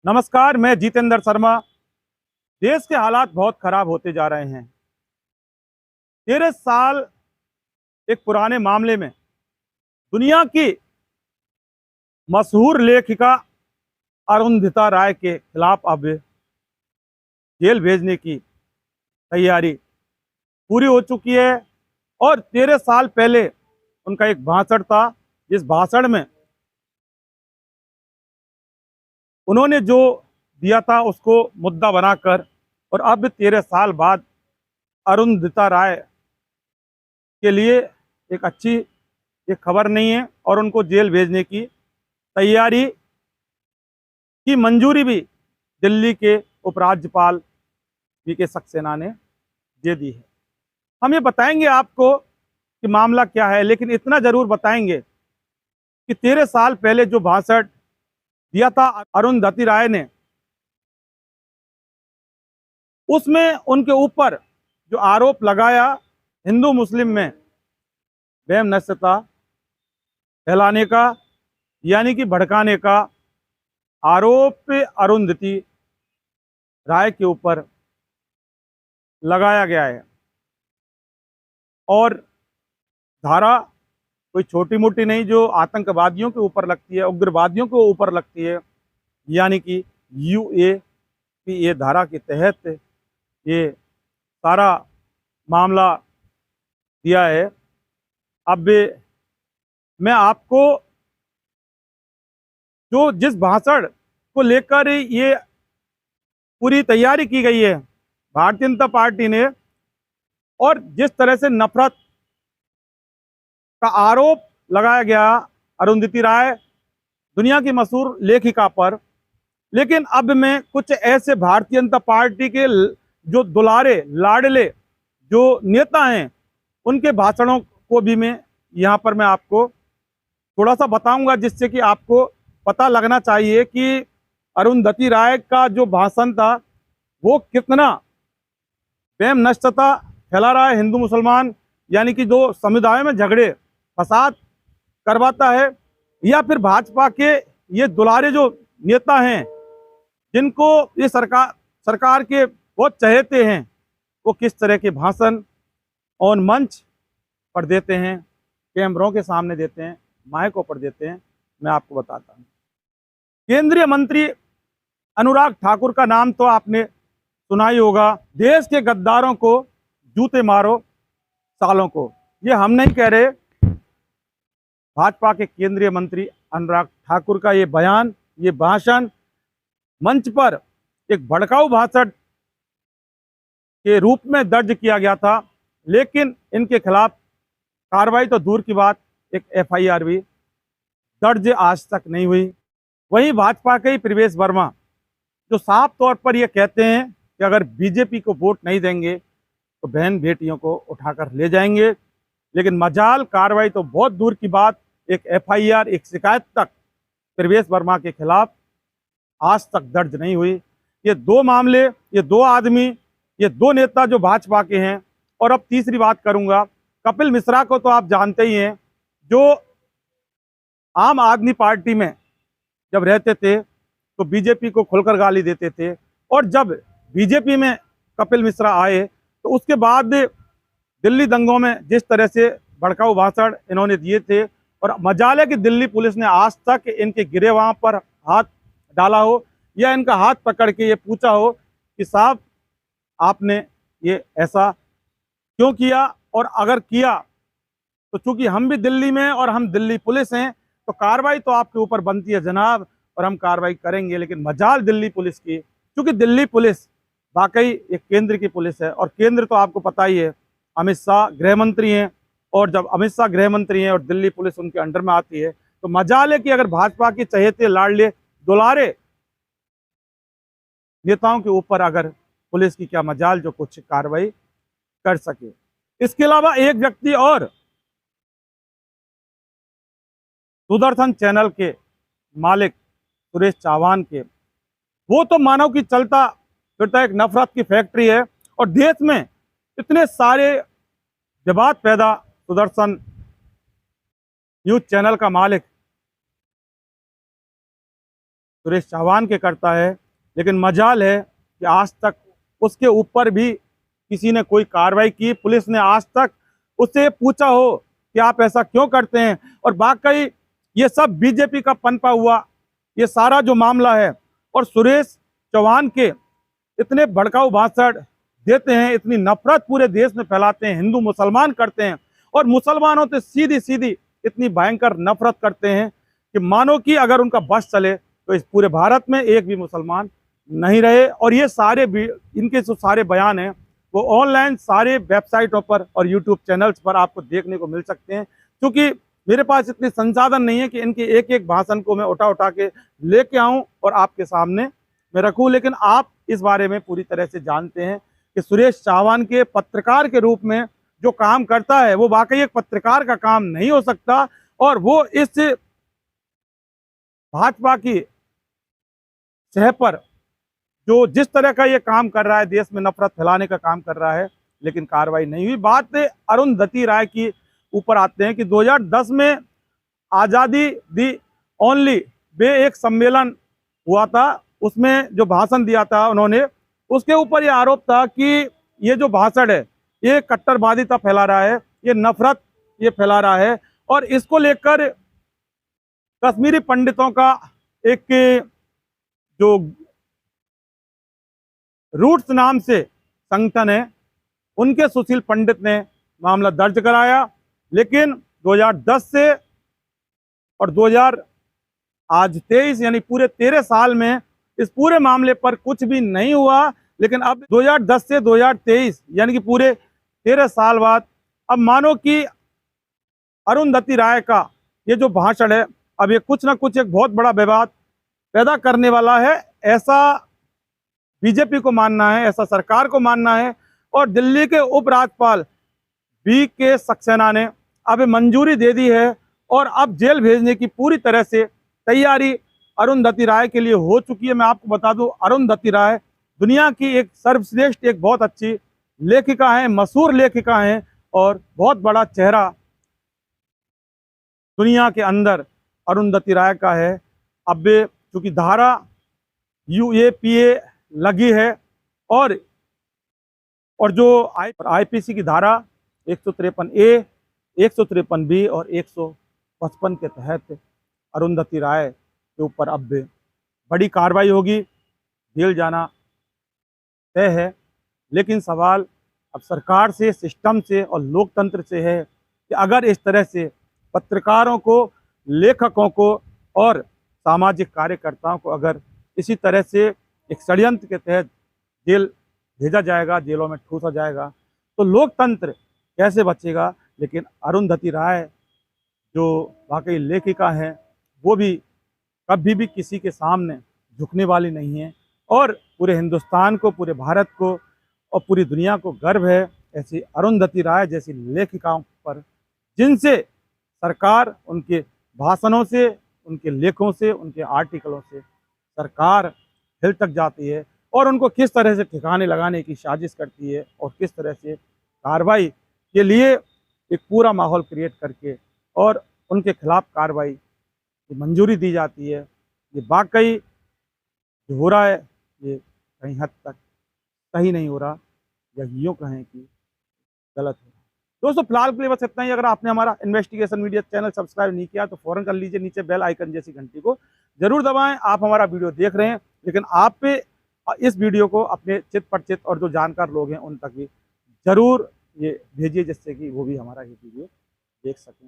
नमस्कार, मैं जितेंद्र शर्मा। देश के हालात बहुत खराब होते जा रहे हैं। 13 साल एक पुराने मामले में दुनिया की मशहूर लेखिका अरुंधति राय के खिलाफ अब जेल भेजने की तैयारी पूरी हो चुकी है। और 13 साल पहले उनका एक भाषण था, जिस भाषण में उन्होंने जो दिया था उसको मुद्दा बनाकर, और अब 13 साल बाद अरुंधति राय के लिए एक अच्छी एक खबर नहीं है और उनको जेल भेजने की तैयारी की मंजूरी भी दिल्ली के उपराज्यपाल वीके सक्सेना ने दे दी है। हम ये बताएंगे आपको कि मामला क्या है, लेकिन इतना जरूर बताएंगे कि 13 साल पहले जो भाषण दिया था अरुंधति राय ने, उसमें उनके ऊपर जो आरोप लगाया हिंदू मुस्लिम में वहम नस्यता फैलाने का, यानी कि भड़काने का आरोप अरुंधति राय के ऊपर लगाया गया है। और धारा कोई छोटी मोटी नहीं जो आतंकवादियों के ऊपर लगती है, उग्रवादियों के ऊपर लगती है, यानी कि UAPA धारा के तहत ये सारा मामला दिया है। अब मैं आपको जो जिस भाषण को लेकर ये पूरी तैयारी की गई है भारतीय जनता पार्टी ने, और जिस तरह से नफरत का आरोप लगाया गया अरुंधति राय दुनिया की मशहूर लेखिका पर, लेकिन अब मैं कुछ ऐसे भारतीय जनता पार्टी के जो दुलारे लाडले जो नेता हैं उनके भाषणों को भी मैं आपको थोड़ा सा बताऊंगा, जिससे कि आपको पता लगना चाहिए कि अरुंधति राय का जो भाषण था वो कितना वहम नस्यता फैला रहा है हिंदू मुसलमान, यानी कि जो समुदायों में झगड़े फसाद करवाता है, या फिर भाजपा के ये दुलारे जो नेता हैं जिनको ये सरकार के बहुत चहेते हैं, वो किस तरह के भाषण ऑन मंच पर देते हैं, कैमरों के सामने देते हैं, माइकों पर देते हैं। मैं आपको बताता हूँ। केंद्रीय मंत्री अनुराग ठाकुर का नाम तो आपने सुना ही होगा। देश के गद्दारों को जूते मारो सालों को, ये हम नहीं कह रहे, भाजपा के केंद्रीय मंत्री अनुराग ठाकुर का ये बयान, ये भाषण मंच पर एक भड़काऊ भाषण के रूप में दर्ज किया गया था, लेकिन इनके खिलाफ कार्रवाई तो दूर की बात, एक FIR भी दर्ज आज तक नहीं हुई। वहीं भाजपा के ही प्रवेश वर्मा जो साफ तौर पर ये कहते हैं कि अगर बीजेपी को वोट नहीं देंगे तो बहन बेटियों को उठाकर ले जाएंगे, लेकिन मजाल कार्रवाई तो बहुत दूर की बात, एक FIR एक शिकायत तक प्रवेश वर्मा के खिलाफ आज तक दर्ज नहीं हुई। ये दो मामले, ये दो आदमी, ये दो नेता जो भाजपा के हैं। और अब तीसरी बात करूंगा, कपिल मिश्रा को तो आप जानते ही हैं, जो आम आदमी पार्टी में जब रहते थे तो बीजेपी को खुलकर गाली देते थे, और जब बीजेपी में कपिल मिश्रा आए तो उसके बाद दिल्ली दंगों में जिस तरह से भड़काऊ भाषण इन्होंने दिए थे, और मजाल है कि दिल्ली पुलिस ने आज तक इनके गिरेबान पर हाथ डाला हो या इनका हाथ पकड़ के ये पूछा हो कि साहब आपने ये ऐसा क्यों किया, और अगर किया तो चूंकि हम भी दिल्ली में और हम दिल्ली पुलिस हैं तो कार्रवाई तो आपके ऊपर बनती है जनाब, और हम कार्रवाई करेंगे। लेकिन मजाल दिल्ली पुलिस की, क्योंकि दिल्ली पुलिस वाकई एक केंद्र की पुलिस है, और केंद्र तो आपको पता ही है अमित शाह गृह मंत्री हैं, और जब अमित शाह गृह मंत्री हैं और दिल्ली पुलिस उनके अंडर में आती है तो मजाल है कि अगर भाजपा के चहेते लाडले दुलारे नेताओं के ऊपर अगर पुलिस की क्या मजाल जो कुछ कार्रवाई कर सके। इसके अलावा एक व्यक्ति और, दूरदर्शन चैनल के मालिक सुरेश चौहान के, वो तो मानव की चलता फिरता एक नफरत की फैक्ट्री है, और देश में इतने सारे विवाद पैदा सुदर्शन न्यूज चैनल का मालिक सुरेश चौहान के करता है, लेकिन मजाल है कि आज तक उसके ऊपर भी किसी ने कोई कार्रवाई की, पुलिस ने आज तक उससे पूछा हो कि आप ऐसा क्यों करते हैं। और वाकई ये सब बीजेपी का पनपा हुआ ये सारा जो मामला है, और सुरेश चौहान के इतने भड़काऊ भाषण देते हैं, इतनी नफरत पूरे देश में फैलाते हैं, हिंदू मुसलमान करते हैं, और मुसलमानों से सीधी सीधी इतनी भयंकर नफरत करते हैं कि मानो कि अगर उनका बस चले तो इस पूरे भारत में एक भी मुसलमान नहीं रहे। और ये सारे इनके जो सारे बयान हैं वो ऑनलाइन सारे वेबसाइटों पर और यूट्यूब चैनल्स पर आपको देखने को मिल सकते हैं। क्योंकि मेरे पास इतने संसाधन नहीं है कि इनके एक एक भाषण को मैं उठा के लेके आऊं और आपके सामने मैं रखूं, लेकिन आप इस बारे में पूरी तरह से जानते हैं कि सुरेश चौहान के पत्रकार के रूप में जो काम करता है वो वाकई एक पत्रकार का काम नहीं हो सकता। और वो इस भाजपा की सह पर जो जिस तरह का ये काम कर रहा है, देश में नफरत फैलाने का काम कर रहा है, लेकिन कार्रवाई नहीं हुई। बात अरुंधति राय की ऊपर आते हैं कि 2010 में आज़ादी दी ओनली वे एक सम्मेलन हुआ था, उसमें जो भाषण दिया था उन्होंने, उसके ऊपर ये आरोप था कि ये जो भाषण है ये कट्टरवादिता फैला रहा है, ये नफरत ये फैला रहा है। और इसको लेकर कश्मीरी पंडितों का एक जो रूट्स नाम से संगठन है, उनके सुशील पंडित ने मामला दर्ज कराया, लेकिन 2010 से और 2023 यानी पूरे 13 साल में इस पूरे मामले पर कुछ भी नहीं हुआ। लेकिन अब 2010 से 2023 यानी कि पूरे 13 साल बाद अब मानो कि अरुंधति राय का ये जो भाषण है अब ये कुछ ना कुछ एक बहुत बड़ा विवाद पैदा करने वाला है, ऐसा बीजेपी को मानना है, ऐसा सरकार को मानना है। और दिल्ली के उपराज्यपाल VK सक्सेना ने अब मंजूरी दे दी है और अब जेल भेजने की पूरी तरह से तैयारी अरुंधति राय के लिए हो चुकी है। मैं आपको बता दूं, अरुंधति राय दुनिया की एक सर्वश्रेष्ठ, एक बहुत अच्छी लेखिका हैं, मशहूर लेखिका हैं और बहुत बड़ा चेहरा दुनिया के अंदर अरुंधति राय का है। अब चूंकि धारा UAPA लगी है और जो IPC की धारा 153A, 153B और 155 के तहत अरुंधति राय के ऊपर अब बड़ी कार्रवाई होगी, जेल जाना तय है। लेकिन सवाल अब सरकार से, सिस्टम से और लोकतंत्र से है कि अगर इस तरह से पत्रकारों को, लेखकों को और सामाजिक कार्यकर्ताओं को अगर इसी तरह से एक षड्यंत्र के तहत जेल भेजा जाएगा, जेलों में ठूसा जाएगा, तो लोकतंत्र कैसे बचेगा। लेकिन अरुंधति राय जो वाकई लेखिका हैं वो भी कभी भी किसी के सामने झुकने वाली नहीं है और पूरे हिंदुस्तान को, पूरे भारत को और पूरी दुनिया को गर्व है ऐसी अरुंधति राय जैसी लेखिकाओं पर, जिनसे सरकार उनके भाषणों से, उनके लेखों से, उनके आर्टिकलों से सरकार हिल तक जाती है और उनको किस तरह से ठिकाने लगाने की साजिश करती है और किस तरह से कार्रवाई के लिए एक पूरा माहौल क्रिएट करके और उनके खिलाफ कार्रवाई की मंजूरी दी जाती है। ये वाकई जो हो रहा है ये कहीं हद तक सही नहीं हो रहा, या यूँ कहें कि गलत हो रहा। दोस्तों फिलहाल के लिए बस इतना ही। अगर आपने हमारा इन्वेस्टिगेशन मीडिया चैनल सब्सक्राइब नहीं किया तो फौरन कर लीजिए, नीचे बेल आइकन जैसी घंटी को जरूर दबाएं। आप हमारा वीडियो देख रहे हैं, लेकिन आप पे इस वीडियो को अपने चित परिचित और जो जानकार लोग हैं उन तक भी जरूर ये भेजिए, जिससे कि वो भी हमारा ये वीडियो देख सकें।